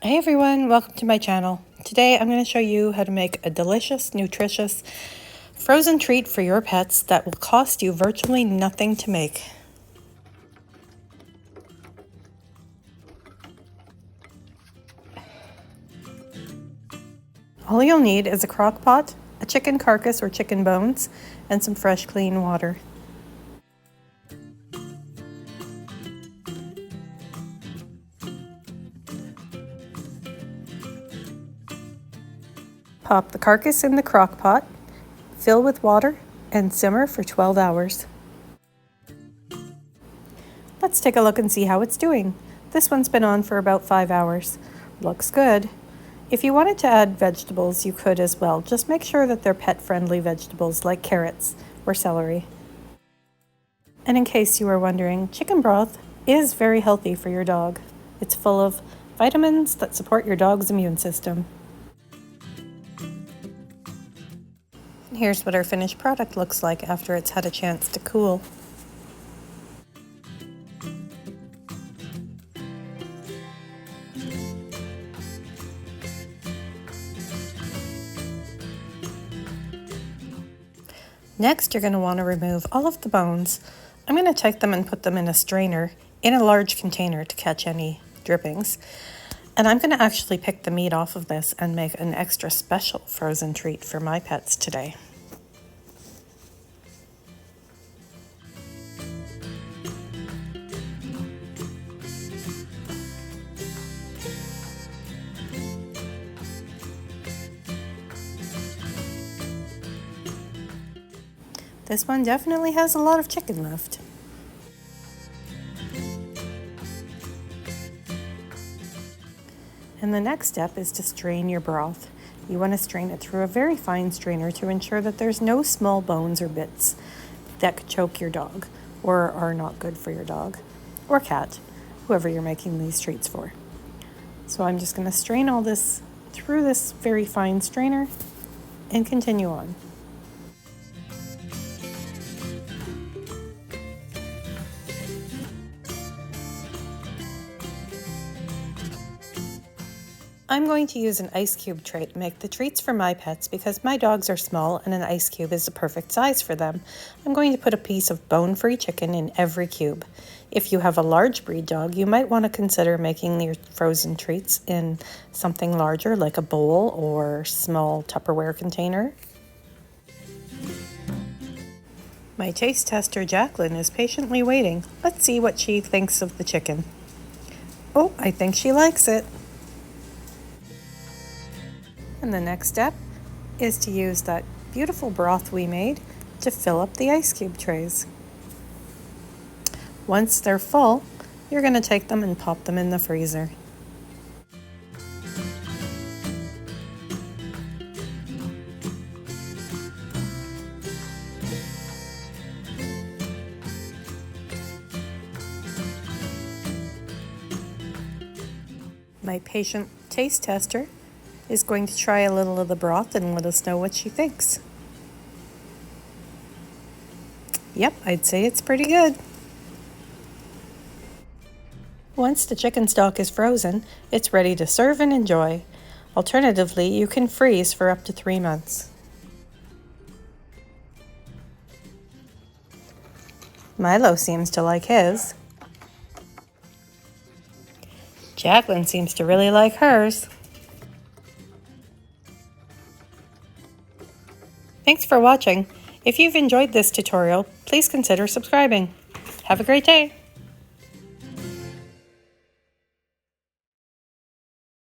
Hey everyone, welcome to my channel. Today I'm going to show you how to make a delicious, nutritious frozen treat for your pets that will cost you virtually nothing to make. All you'll need is a crock pot, a chicken carcass or chicken bones, and some fresh clean water. Pop the carcass in the crock pot, fill with water, and simmer for 12 hours. Let's take a look and see how it's doing. This one's been on for about 5 hours. Looks good. If you wanted to add vegetables, you could as well. Just make sure that they're pet-friendly vegetables like carrots or celery. And in case you were wondering, chicken broth is very healthy for your dog. It's full of vitamins that support your dog's immune system. Here's what our finished product looks like after it's had a chance to cool. Next, you're going to want to remove all of the bones. I'm going to take them and put them in a strainer in a large container to catch any drippings. And I'm going to actually pick the meat off of this and make an extra special frozen treat for my pets today. This one definitely has a lot of chicken left. And the next step is to strain your broth. You want to strain it through a very fine strainer to ensure that there's no small bones or bits that could choke your dog or are not good for your dog or cat, whoever you're making these treats for. So I'm just going to strain all this through this very fine strainer and continue on. I'm going to use an ice cube tray to make the treats for my pets because my dogs are small and an ice cube is the perfect size for them. I'm going to put a piece of bone-free chicken in every cube. If you have a large breed dog, you might want to consider making your frozen treats in something larger like a bowl or small Tupperware container. My taste tester Jacqueline is patiently waiting. Let's see what she thinks of the chicken. Oh, I think she likes it. And the next step is to use that beautiful broth we made to fill up the ice cube trays. Once they're full, you're going to take them and pop them in the freezer. My patient taste tester is going to try a little of the broth and let us know what she thinks. Yep, I'd say it's pretty good. Once the chicken stock is frozen, it's ready to serve and enjoy. Alternatively, you can freeze for up to 3 months. Milo seems to like his. Jacqueline seems to really like hers. Thanks for watching. If you've enjoyed this tutorial, please consider subscribing. Have a great day.